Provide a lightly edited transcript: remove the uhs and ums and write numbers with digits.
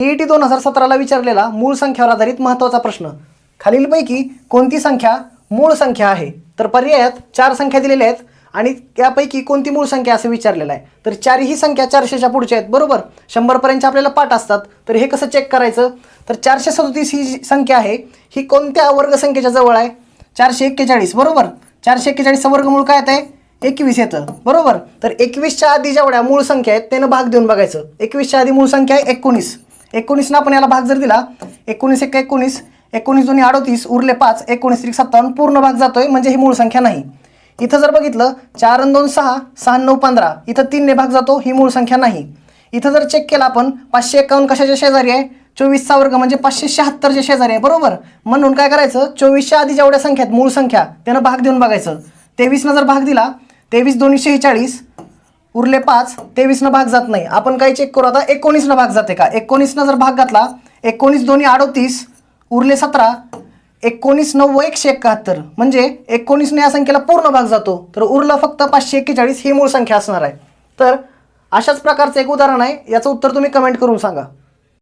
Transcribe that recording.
T 2017ला विचारलेला मूळ संख्यावर आधारित महत्त्वाचा प्रश्न, खालीलपैकी कोणती संख्या मूळ संख्या आहे? तर पर्यायात 4 संख्या दिलेल्या आहेत आणि त्यापैकी कोणती मूळ संख्या असं विचारलेलं आहे. तर चारही संख्या 400च्या पुढच्या आहेत, बरोबर. 100पर्यंत आपल्याला पाठ असतात. तर हे कसं चेक करायचं? तर 437 ही संख्या आहे, ही कोणत्या वर्गसंख्येच्या जवळ आहे? 441, बरोबर. 441चं वर्गमूळ काय येतं आहे? 21 येतं, बरोबर. तर 21च्या आधी जेवढ्या मूळ संख्या आहेत त्यानं भाग देऊन बघायचं. 21च्या आधी मूळ संख्या आहे 19. 19 आपण याला भाग जर दिला, 19 1 19, 19 2 38, उरले 5, 19 3 57, पूर्ण भाग जातोय, म्हणजे ही मूळ संख्या नाही. इथं जर बघितलं 4 आणि 2 6, 6 9 15, इथं 3 ने भाग जातो, ही मूळ संख्या नाही. इथं जर चेक केला आपण 551 कशाच्या शेजारी आहे? 24चा वर्ग म्हणजे 576च्या शेजारी आहे, बरोबर. म्हणून काय करायचं? 24च्या आधी जेवढ्या संख्या आहेत मूळ संख्या त्यानं भाग देऊन बघायचं. 23 जर भाग दिला, 23 2 46, उरले 5, 23 भाग जात नाही. आपण काय चेक करू आता? 19 भाग जाते का? 19 जर भाग घातला, 19 2 38, उरले 17, 19 9 171, म्हणजे 19 या संख्येला पूर्ण भाग जातो. तर उरलं फक्त 541, ही मूळ संख्या असणार आहे. तर अशाच प्रकारचं एक उदाहरण आहे, याचं उत्तर तुम्ही कमेंट करून सांगा.